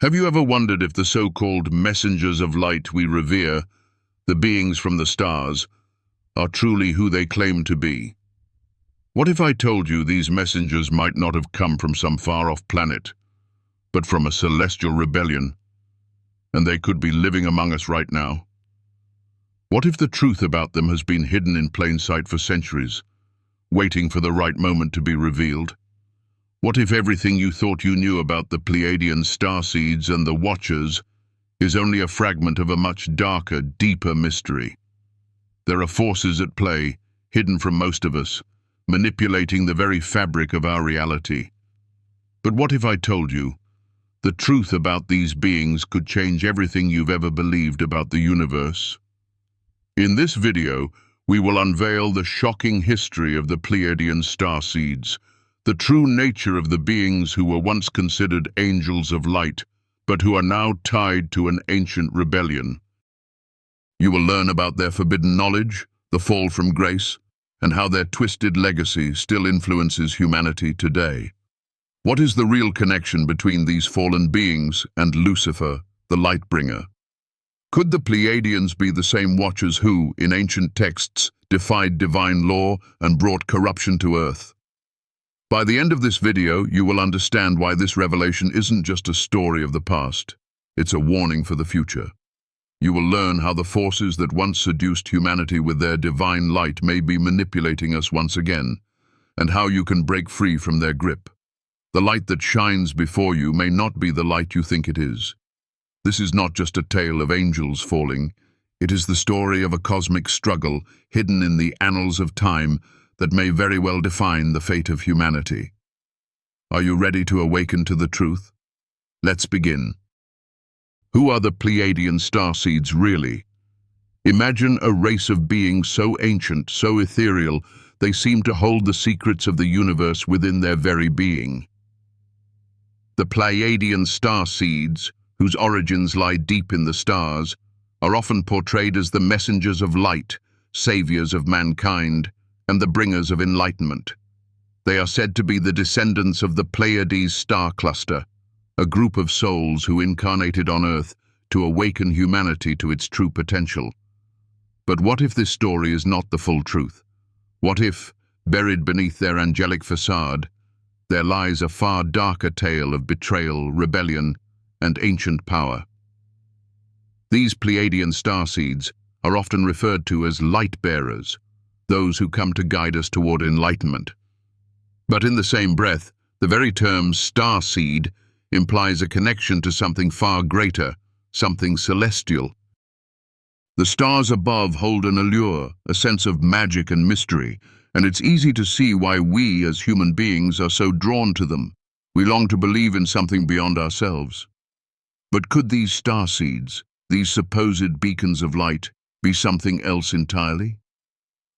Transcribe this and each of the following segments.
Have you ever wondered if the so-called messengers of light we revere, the beings from the stars, are truly who they claim to be? What if I told you these messengers might not have come from some far-off planet, but from a celestial rebellion, and they could be living among us right now? What if the truth about them has been hidden in plain sight for centuries, waiting for the right moment to be revealed? What if everything you thought you knew about the Pleiadian starseeds and the Watchers is only a fragment of a much darker, deeper mystery? There are forces at play, hidden from most of us, manipulating the very fabric of our reality. But what if I told you the truth about these beings could change everything you've ever believed about the universe? In this video, we will unveil the shocking history of the Pleiadian starseeds, the true nature of the beings who were once considered angels of light, but who are now tied to an ancient rebellion. You will learn about their forbidden knowledge, the fall from grace, and how their twisted legacy still influences humanity today. What is the real connection between these fallen beings and Lucifer, the Lightbringer? Could the Pleiadians be the same Watchers who, in ancient texts, defied divine law and brought corruption to Earth? By the end of this video, you will understand why this revelation isn't just a story of the past. It's a warning for the future. You will learn how the forces that once seduced humanity with their divine light may be manipulating us once again, and how you can break free from their grip. The light that shines before you may not be the light you think it is. This is not just a tale of angels falling. It is the story of a cosmic struggle hidden in the annals of time that may very well define the fate of humanity. Are you ready to awaken to the truth? Let's begin. Who are the Pleiadian starseeds really? Imagine a race of beings so ancient, so ethereal, they seem to hold the secrets of the universe within their very being. The Pleiadian starseeds, whose origins lie deep in the stars, are often portrayed as the messengers of light, saviors of mankind, and the bringers of enlightenment. They are said to be the descendants of the Pleiades star cluster, a group of souls who incarnated on Earth to awaken humanity to its true potential. But what if this story is not the full truth? What if, buried beneath their angelic facade, there lies a far darker tale of betrayal, rebellion, and ancient power? These Pleiadian starseeds are often referred to as light-bearers, those who come to guide us toward enlightenment. But in the same breath, the very term starseed implies a connection to something far greater, something celestial. The stars above hold an allure, a sense of magic and mystery, and it's easy to see why we as human beings are so drawn to them. We long to believe in something beyond ourselves. But could these starseeds, these supposed beacons of light, be something else entirely?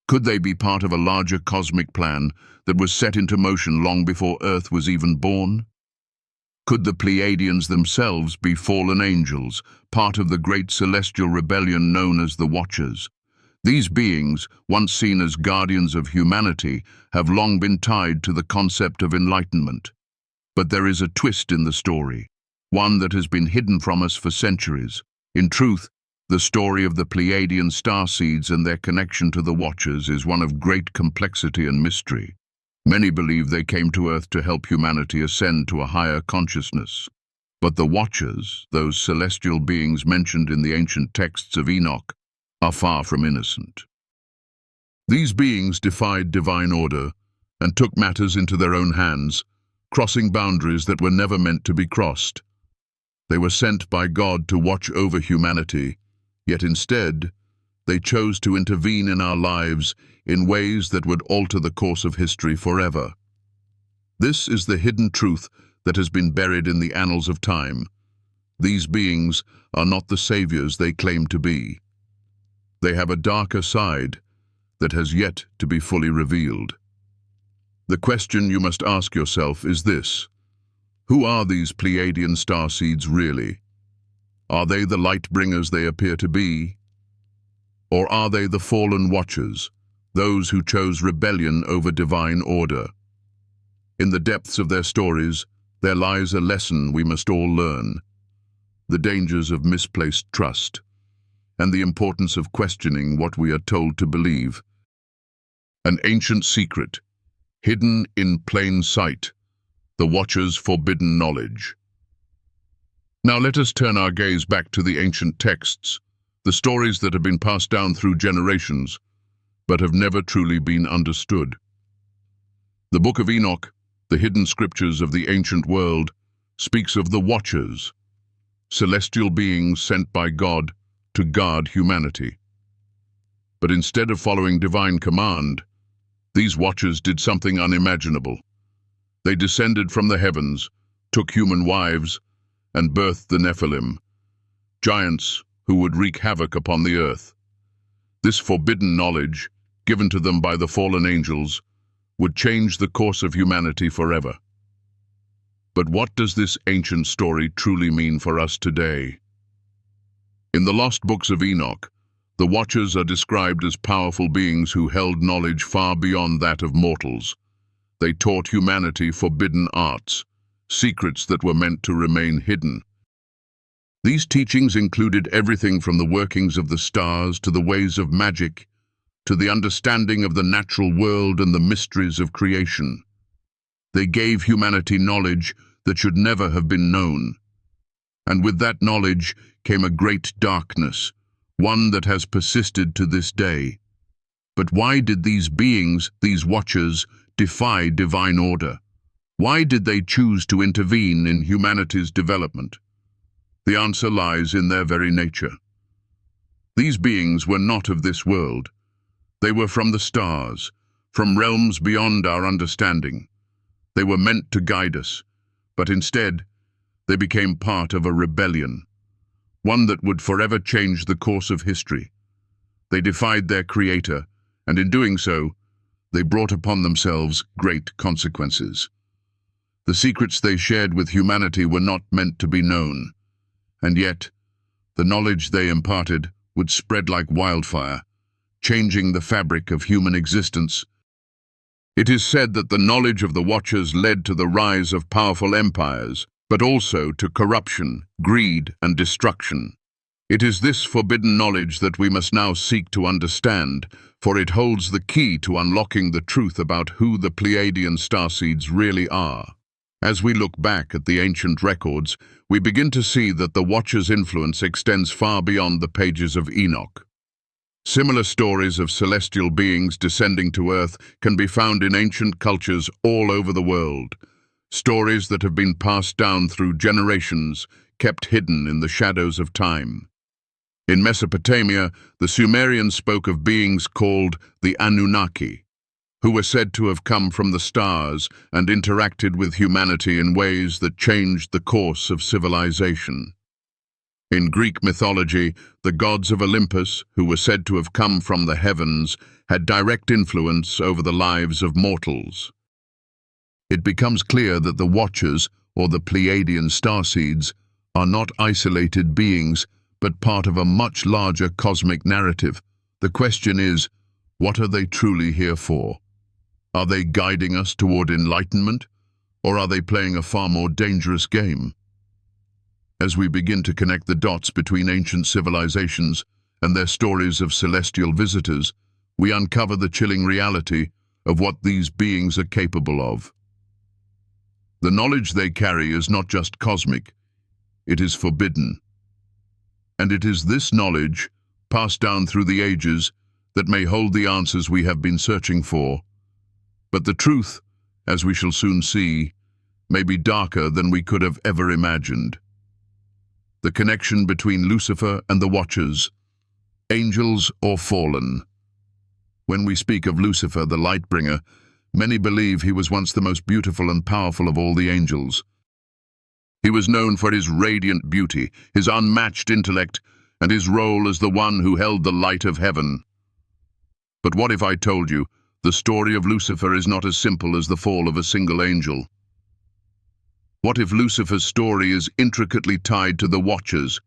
Could they be part of a larger cosmic plan that was set into motion long before Earth was even born? Could the Pleiadians themselves be fallen angels, part of the great celestial rebellion known as the Watchers? These beings, once seen as guardians of humanity, have long been tied to the concept of enlightenment. But there is a twist in the story, one that has been hidden from us for centuries. In truth, the story of the Pleiadian starseeds and their connection to the Watchers is one of great complexity and mystery. Many believe they came to Earth to help humanity ascend to a higher consciousness. But the Watchers, those celestial beings mentioned in the ancient texts of Enoch, are far from innocent. These beings defied divine order and took matters into their own hands, crossing boundaries that were never meant to be crossed. They were sent by God to watch over humanity, yet instead, they chose to intervene in our lives in ways that would alter the course of history forever. This is the hidden truth that has been buried in the annals of time. These beings are not the saviors they claim to be. They have a darker side that has yet to be fully revealed. The question you must ask yourself is this: who are these Pleiadian starseeds really? Are they the light bringers they appear to be? Or are they the fallen Watchers, those who chose rebellion over divine order? In the depths of their stories, there lies a lesson we must all learn. the dangers of misplaced trust, and the importance of questioning what we are told to believe. An ancient secret, hidden in plain sight, the Watcher's forbidden knowledge. Now let us turn our gaze back to the ancient texts, the stories that have been passed down through generations, but have never truly been understood. The Book of Enoch, the hidden scriptures of the ancient world, speaks of the Watchers, celestial beings sent by God to guard humanity. But instead of following divine command, these Watchers did something unimaginable. They descended from the heavens, took human wives, and birthed the Nephilim, giants who would wreak havoc upon the earth. This forbidden knowledge, given to them by the fallen angels, would change the course of humanity forever. But what does this ancient story truly mean for us today? In the lost books of Enoch, the Watchers are described as powerful beings who held knowledge far beyond that of mortals. They taught humanity forbidden arts, secrets that were meant to remain hidden. These teachings included everything from the workings of the stars to the ways of magic, to the understanding of the natural world and the mysteries of creation. They gave humanity knowledge that should never have been known. And with that knowledge came a great darkness, one that has persisted to this day. But why did these beings, these Watchers, defy divine order? Why did they choose to intervene in humanity's development? The answer lies in their very nature. These beings were not of this world. They were from the stars, from realms beyond our understanding. They were meant to guide us, but instead, they became part of a rebellion, one that would forever change the course of history. They defied their creator, and in doing so, they brought upon themselves great consequences. The secrets they shared with humanity were not meant to be known, and yet, the knowledge they imparted would spread like wildfire, changing the fabric of human existence. It is said that the knowledge of the Watchers led to the rise of powerful empires, but also to corruption, greed, and destruction. It is this forbidden knowledge that we must now seek to understand, for it holds the key to unlocking the truth about who the Pleiadian starseeds really are. As we look back at the ancient records, we begin to see that the Watcher's influence extends far beyond the pages of Enoch. Similar stories of celestial beings descending to Earth can be found in ancient cultures all over the world. Stories that have been passed down through generations, kept hidden in the shadows of time. In Mesopotamia, the Sumerians spoke of beings called the Anunnaki, who were said to have come from the stars and interacted with humanity in ways that changed the course of civilization. In Greek mythology, the gods of Olympus, who were said to have come from the heavens, had direct influence over the lives of mortals. It becomes clear that the Watchers, or the Pleiadian starseeds, are not isolated beings, but part of a much larger cosmic narrative. The question is, what are they truly here for? Are they guiding us toward enlightenment, or are they playing a far more dangerous game? As we begin to connect the dots between ancient civilizations and their stories of celestial visitors, we uncover the chilling reality of what these beings are capable of. The knowledge they carry is not just cosmic, it is forbidden. And it is this knowledge, passed down through the ages, that may hold the answers we have been searching for. But the truth, as we shall soon see, may be darker than we could have ever imagined. The connection between Lucifer and the Watchers, angels or fallen. When we speak of Lucifer, the light-bringer, many believe he was once the most beautiful and powerful of all the angels. He was known for his radiant beauty, his unmatched intellect, and his role as the one who held the light of heaven. But what if I told you the story of Lucifer is not as simple as the fall of a single angel? What if Lucifer's story is intricately tied to the Watchers,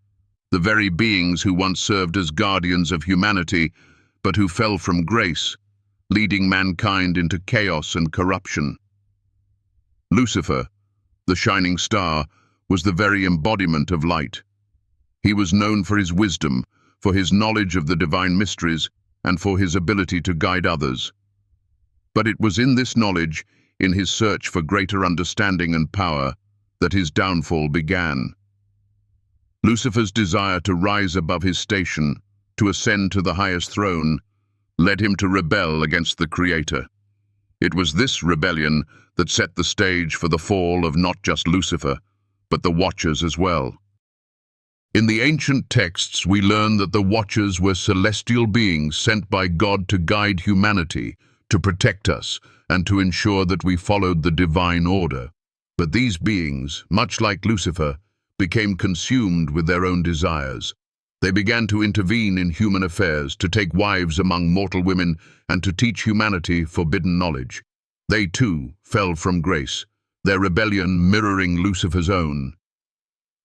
the very beings who once served as guardians of humanity, but who fell from grace, leading mankind into chaos and corruption? Lucifer, the shining star, was the very embodiment of light. He was known for his wisdom, for his knowledge of the divine mysteries, and for his ability to guide others. But it was in this knowledge, in his search for greater understanding and power, that his downfall began. Lucifer's desire to rise above his station, to ascend to the highest throne, led him to rebel against the Creator. It was this rebellion that set the stage for the fall of not just Lucifer, but the Watchers as well. In the ancient texts, we learn that the Watchers were celestial beings sent by God to guide humanity, to protect us, and to ensure that we followed the divine order. But these beings, much like Lucifer, became consumed with their own desires. They began to intervene in human affairs, to take wives among mortal women, and to teach humanity forbidden knowledge. They too fell from grace, their rebellion mirroring Lucifer's own.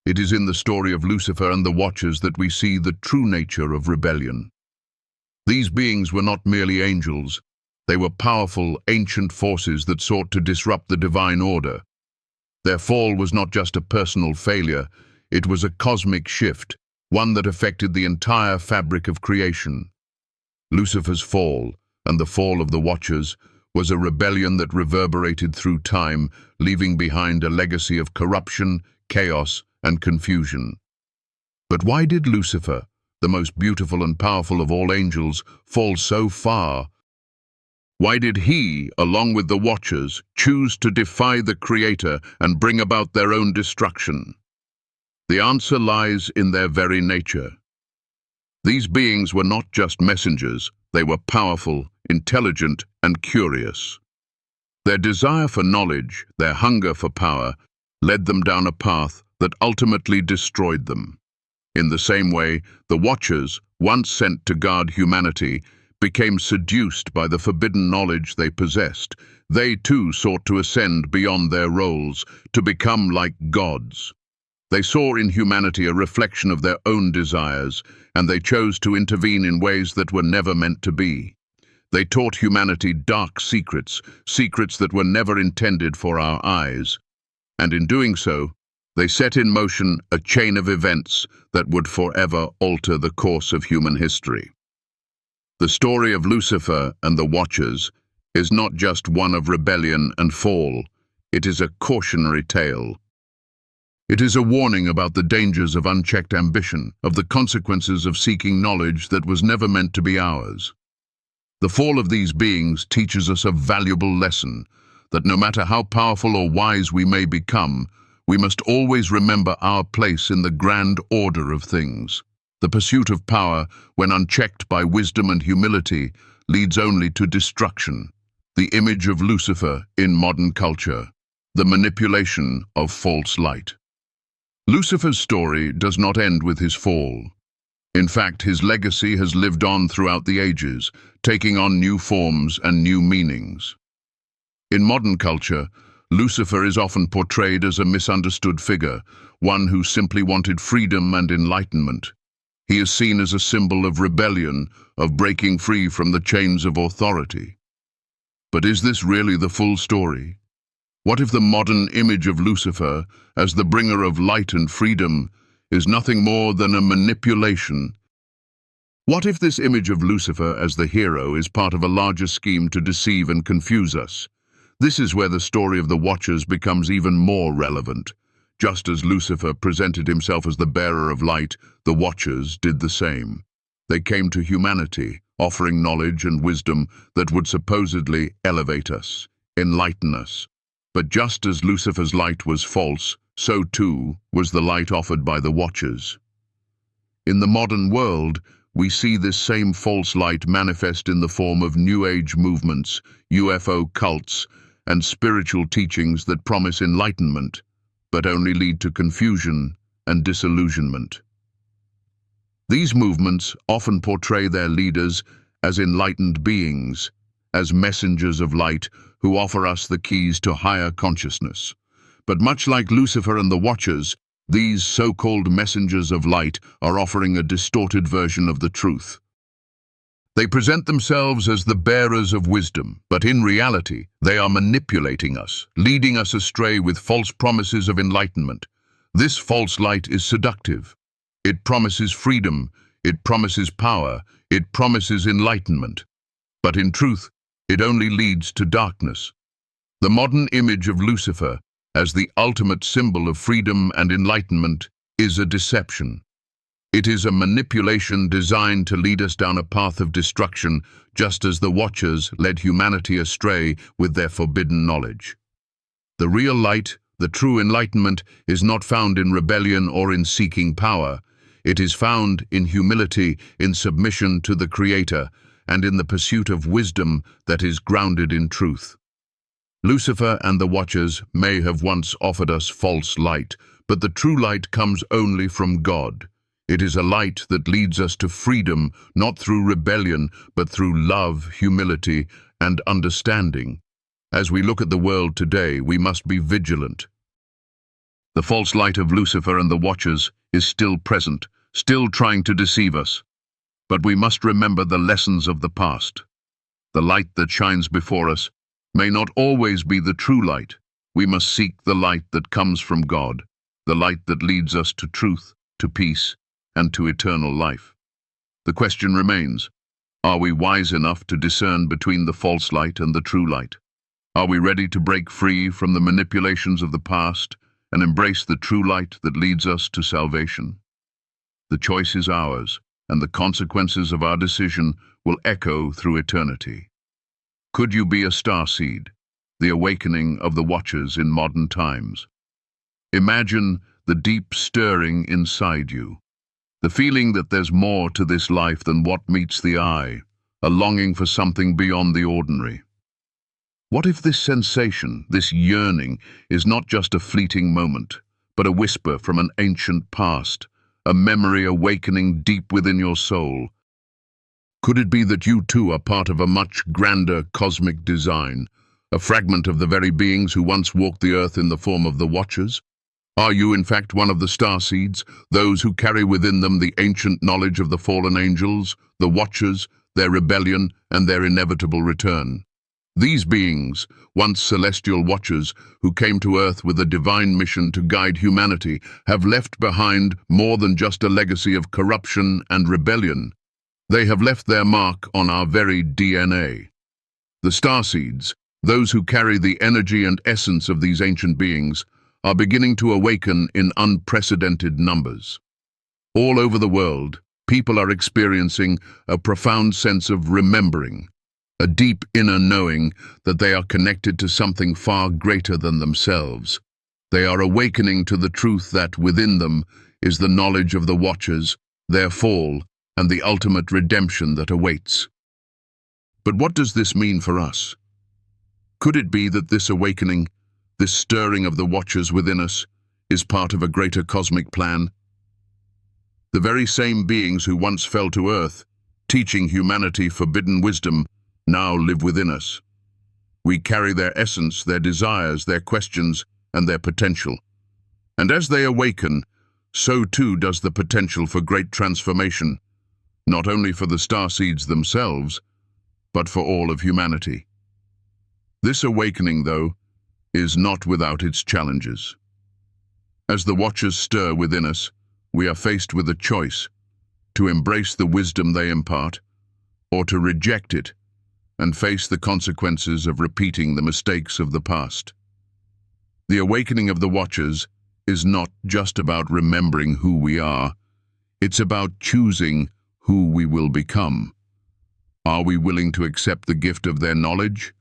It is in the story of Lucifer and the Watchers that we see the true nature of rebellion. These beings were not merely angels. They were powerful, ancient forces that sought to disrupt the divine order. Their fall was not just a personal failure, it was a cosmic shift, one that affected the entire fabric of creation. Lucifer's fall, and the fall of the Watchers, was a rebellion that reverberated through time, leaving behind a legacy of corruption, chaos, and confusion. But why did Lucifer, the most beautiful and powerful of all angels, fall so far? Why did he, along with the Watchers, choose to defy the Creator and bring about their own destruction? The answer lies in their very nature. These beings were not just messengers, they were powerful, intelligent, and curious. Their desire for knowledge, their hunger for power, led them down a path that ultimately destroyed them. In the same way, the Watchers, once sent to guard humanity, became seduced by the forbidden knowledge they possessed. They too sought to ascend beyond their roles, to become like gods. They saw in humanity a reflection of their own desires, and they chose to intervene in ways that were never meant to be. They taught humanity dark secrets, secrets that were never intended for our eyes. And in doing so, they set in motion a chain of events that would forever alter the course of human history. The story of Lucifer and the Watchers is not just one of rebellion and fall, it is a cautionary tale. It is a warning about the dangers of unchecked ambition, of the consequences of seeking knowledge that was never meant to be ours. The fall of these beings teaches us a valuable lesson, that no matter how powerful or wise we may become, we must always remember our place in the grand order of things. The pursuit of power, when unchecked by wisdom and humility, leads only to destruction. The image of Lucifer in modern culture, the manipulation of false light. Lucifer's story does not end with his fall. In fact, his legacy has lived on throughout the ages, taking on new forms and new meanings. In modern culture, Lucifer is often portrayed as a misunderstood figure, one who simply wanted freedom and enlightenment. He is seen as a symbol of rebellion, of breaking free from the chains of authority. But is this really the full story? What if the modern image of Lucifer, as the bringer of light and freedom, is nothing more than a manipulation? What if this image of Lucifer as the hero is part of a larger scheme to deceive and confuse us? This is where the story of the Watchers becomes even more relevant. Just as Lucifer presented himself as the bearer of light, the Watchers did the same. They came to humanity, offering knowledge and wisdom that would supposedly elevate us, enlighten us. But just as Lucifer's light was false, so too was the light offered by the Watchers. In the modern world, we see this same false light manifest in the form of New Age movements, UFO cults, and spiritual teachings that promise enlightenment, but only lead to confusion and disillusionment. These movements often portray their leaders as enlightened beings, as messengers of light who offer us the keys to higher consciousness. But much like Lucifer and the Watchers, these so-called messengers of light are offering a distorted version of the truth. They present themselves as the bearers of wisdom, but in reality, they are manipulating us, leading us astray with false promises of enlightenment. This false light is seductive. It promises freedom, it promises power, it promises enlightenment. But in truth, it only leads to darkness. The modern image of Lucifer as the ultimate symbol of freedom and enlightenment is a deception. It is a manipulation designed to lead us down a path of destruction, just as the Watchers led humanity astray with their forbidden knowledge. The real light, the true enlightenment, is not found in rebellion or in seeking power. It is found in humility, in submission to the Creator, and in the pursuit of wisdom that is grounded in truth. Lucifer and the Watchers may have once offered us false light, but the true light comes only from God. It is a light that leads us to freedom, not through rebellion, but through love, humility, and understanding. As we look at the world today, we must be vigilant. The false light of Lucifer and the Watchers is still present, still trying to deceive us. But we must remember the lessons of the past. The light that shines before us may not always be the true light. We must seek the light that comes from God, the light that leads us to truth, to peace, and to eternal life. The question remains, are we wise enough to discern between the false light and the true light? Are we ready to break free from the manipulations of the past and embrace the true light that leads us to salvation? The choice is ours, and the consequences of our decision will echo through eternity. Could you be a starseed, the awakening of the Watchers in modern times? Imagine the deep stirring inside you, the feeling that there's more to this life than what meets the eye, a longing for something beyond the ordinary. What if this sensation, this yearning, is not just a fleeting moment, but a whisper from an ancient past, a memory awakening deep within your soul? Could it be that you too are part of a much grander cosmic design, a fragment of the very beings who once walked the earth in the form of the Watchers? Are you in fact one of the starseeds, those who carry within them the ancient knowledge of the fallen angels, the Watchers, their rebellion, and their inevitable return? These beings, once celestial Watchers who came to earth with a divine mission to guide humanity, have left behind more than just a legacy of corruption and rebellion. They have left their mark on our very DNA. The starseeds, those who carry the energy and essence of these ancient beings, are beginning to awaken in unprecedented numbers. All over the world, people are experiencing a profound sense of remembering, a deep inner knowing that they are connected to something far greater than themselves. They are awakening to the truth that within them is the knowledge of the Watchers, their fall, and the ultimate redemption that awaits. But what does this mean for us? Could it be that this awakening, this stirring of the Watchers within us, is part of a greater cosmic plan? The very same beings who once fell to earth, teaching humanity forbidden wisdom, now live within us. We carry their essence, their desires, their questions, and their potential. And as they awaken, so too does the potential for great transformation, not only for the starseeds themselves, but for all of humanity. This awakening, though, is not without its challenges. As the Watchers stir within us, we are faced with a choice: to embrace the wisdom they impart, or to reject it and face the consequences of repeating the mistakes of the past. The awakening of the Watchers is not just about remembering who we are, it's about choosing who we will become. Are we willing to accept the gift of their knowledge,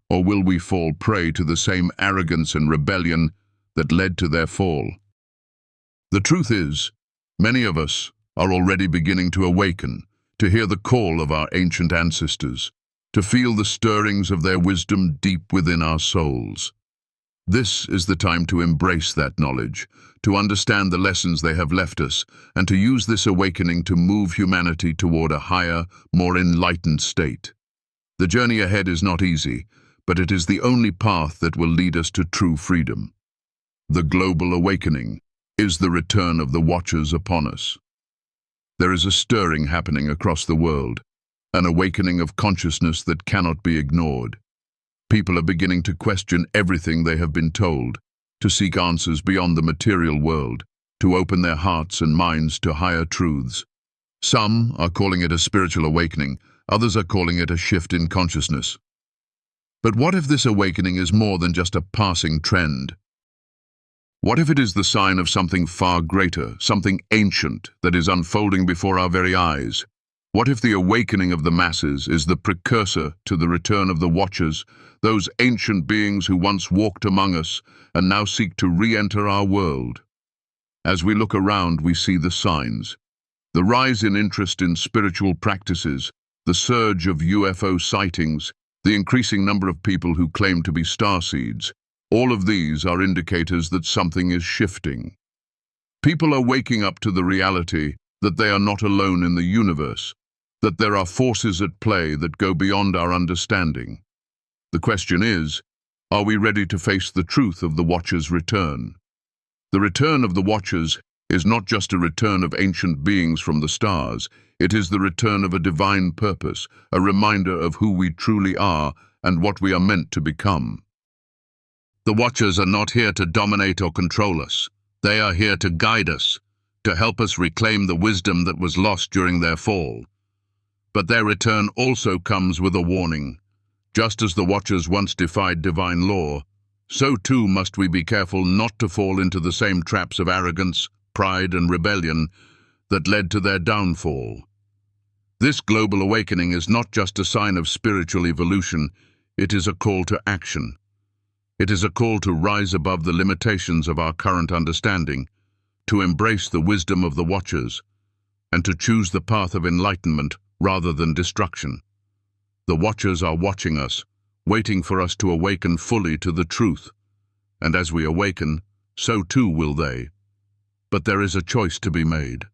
or will we fall prey to the same arrogance and rebellion that led to their fall? The truth is, many of us are already beginning to awaken, to hear the call of our ancient ancestors, to feel the stirrings of their wisdom deep within our souls. This is the time to embrace that knowledge, to understand the lessons they have left us, and to use this awakening to move humanity toward a higher, more enlightened state. The journey ahead is not easy, but it is the only path that will lead us to true freedom. The global awakening is the return of the Watchers upon us. There is a stirring happening across the world, an awakening of consciousness that cannot be ignored. People are beginning to question everything they have been told, to seek answers beyond the material world, to open their hearts and minds to higher truths. Some are calling it a spiritual awakening, others are calling it a shift in consciousness. But what if this awakening is more than just a passing trend? What if it is the sign of something far greater, something ancient that is unfolding before our very eyes? What if the awakening of the masses is the precursor to the return of the Watchers, those ancient beings who once walked among us and now seek to re-enter our world? As we look around, we see the signs. The rise in interest in spiritual practices, the surge of UFO sightings, the increasing number of people who claim to be starseeds. All of these are indicators that something is shifting. People are waking up to the reality that they are not alone in the universe, that there are forces at play that go beyond our understanding. The question is, are we ready to face the truth of the Watchers' return? The return of the Watchers is not just a return of ancient beings from the stars, it is the return of a divine purpose, a reminder of who we truly are and what we are meant to become. The Watchers are not here to dominate or control us. They are here to guide us, to help us reclaim the wisdom that was lost during their fall. But their return also comes with a warning. Just as the Watchers once defied divine law, so too must we be careful not to fall into the same traps of arrogance, pride, and rebellion that led to their downfall. This global awakening is not just a sign of spiritual evolution, it is a call to action. It is a call to rise above the limitations of our current understanding, to embrace the wisdom of the Watchers, and to choose the path of enlightenment rather than destruction. The Watchers are watching us, waiting for us to awaken fully to the truth. And as we awaken, so too will they. But there is a choice to be made.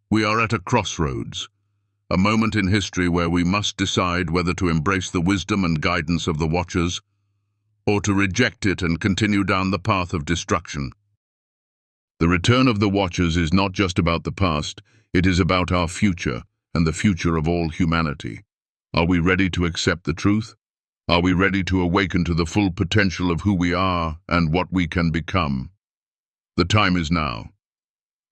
We are at a crossroads, a moment in history where we must decide whether to embrace the wisdom and guidance of the Watchers, or to reject it and continue down the path of destruction. The return of the Watchers is not just about the past, it is about our future and the future of all humanity. Are we ready to accept the truth? Are we ready to awaken to the full potential of who we are and what we can become? The time is now.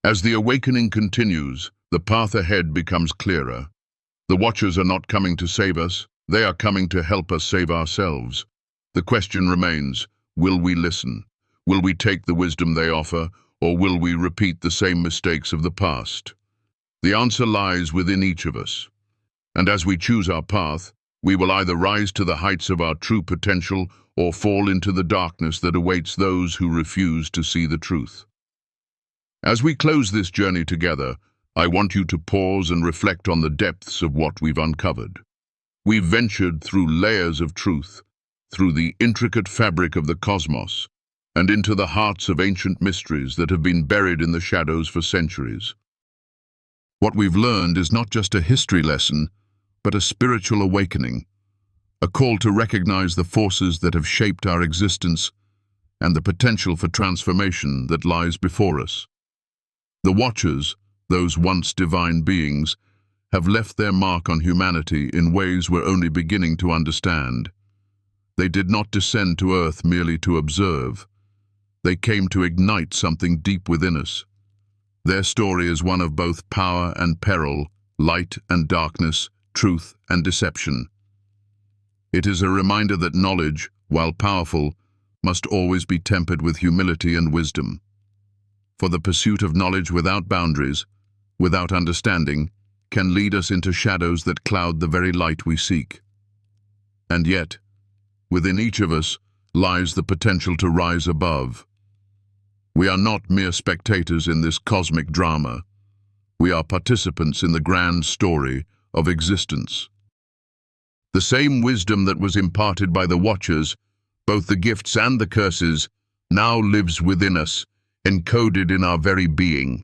As the awakening continues, the path ahead becomes clearer. The Watchers are not coming to save us, they are coming to help us save ourselves. The question remains, will we listen? Will we take the wisdom they offer, or will we repeat the same mistakes of the past? The answer lies within each of us. And as we choose our path, we will either rise to the heights of our true potential or fall into the darkness that awaits those who refuse to see the truth. As we close this journey together, I want you to pause and reflect on the depths of what we've uncovered. We've ventured through layers of truth, through the intricate fabric of the cosmos, and into the hearts of ancient mysteries that have been buried in the shadows for centuries. What we've learned is not just a history lesson, but a spiritual awakening, a call to recognize the forces that have shaped our existence and the potential for transformation that lies before us. The Watchers, those once divine beings, have left their mark on humanity in ways we're only beginning to understand. They did not descend to earth merely to observe. They came to ignite something deep within us. Their story is one of both power and peril, light and darkness, truth and deception. It is a reminder that knowledge, while powerful, must always be tempered with humility and wisdom. For the pursuit of knowledge without boundaries, without understanding, can lead us into shadows that cloud the very light we seek. And yet, within each of us lies the potential to rise above. We are not mere spectators in this cosmic drama. We are participants in the grand story of existence. The same wisdom that was imparted by the Watchers, both the gifts and the curses, now lives within us, encoded in our very being.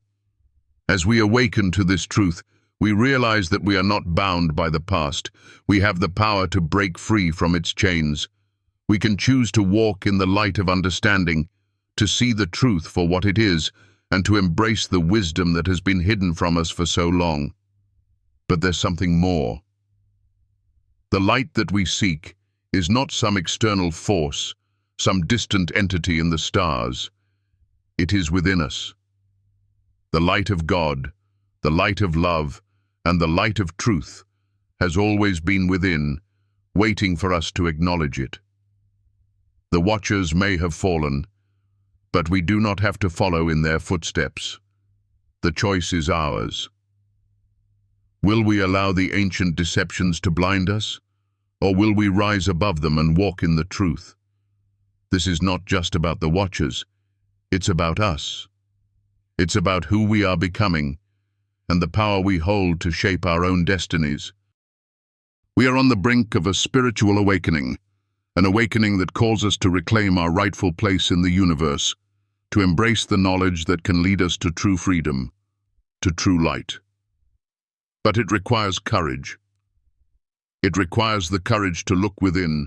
As we awaken to this truth, we realize that we are not bound by the past. We have the power to break free from its chains. We can choose to walk in the light of understanding, to see the truth for what it is, and to embrace the wisdom that has been hidden from us for so long. But there's something more. The light that we seek is not some external force, some distant entity in the stars. It is within us, The light of God, the light of love, and the light of truth has always been within, waiting for us to acknowledge it. The watchers may have fallen, but we do not have to follow in their footsteps. The choice is ours. Will we allow the ancient deceptions to blind us, or will we rise above them and walk in the truth? This is not just about the watchers, it's about us. It's about who we are becoming and the power we hold to shape our own destinies. We are on the brink of a spiritual awakening, an awakening that calls us to reclaim our rightful place in the universe, to embrace the knowledge that can lead us to true freedom, to true light. But it requires courage. It requires the courage to look within,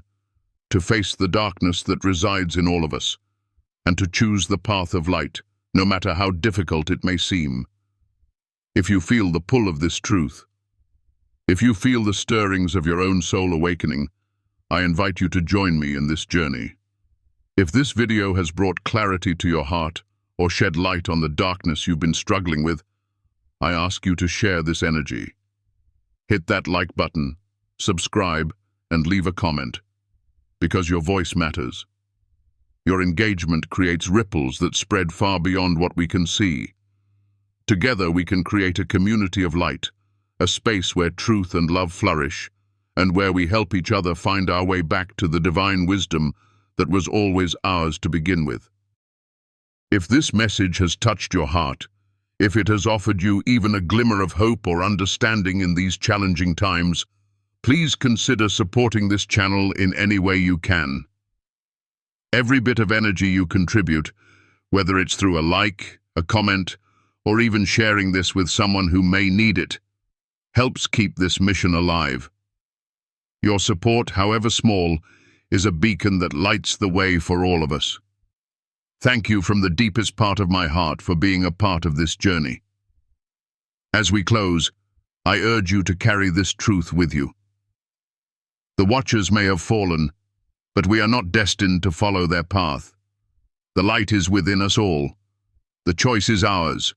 to face the darkness that resides in all of us, and to choose the path of light, no matter how difficult it may seem. If you feel the pull of this truth, if you feel the stirrings of your own soul awakening, I invite you to join me in this journey. If this video has brought clarity to your heart or shed light on the darkness you've been struggling with, I ask you to share this energy. Hit that like button, subscribe, and leave a comment, because your voice matters. Your engagement creates ripples that spread far beyond what we can see. Together we can create a community of light, a space where truth and love flourish, and where we help each other find our way back to the divine wisdom that was always ours to begin with. If this message has touched your heart, if it has offered you even a glimmer of hope or understanding in these challenging times, please consider supporting this channel in any way you can. Every bit of energy you contribute, whether it's through a like, a comment, or even sharing this with someone who may need it, helps keep this mission alive. Your support, however small, is a beacon that lights the way for all of us. Thank you from the deepest part of my heart for being a part of this journey. As we close, I urge you to carry this truth with you. The watchers may have fallen, but we are not destined to follow their path. The light is within us all. The choice is ours,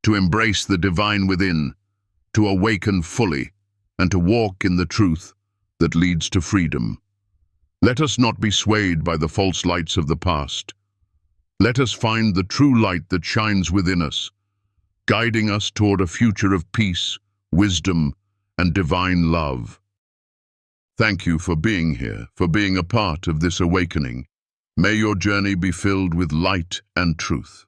to embrace the divine within, to awaken fully, and to walk in the truth that leads to freedom. Let us not be swayed by the false lights of the past. Let us find the true light that shines within us, guiding us toward a future of peace, wisdom, and divine love. Thank you for being here, for being a part of this awakening. May your journey be filled with light and truth.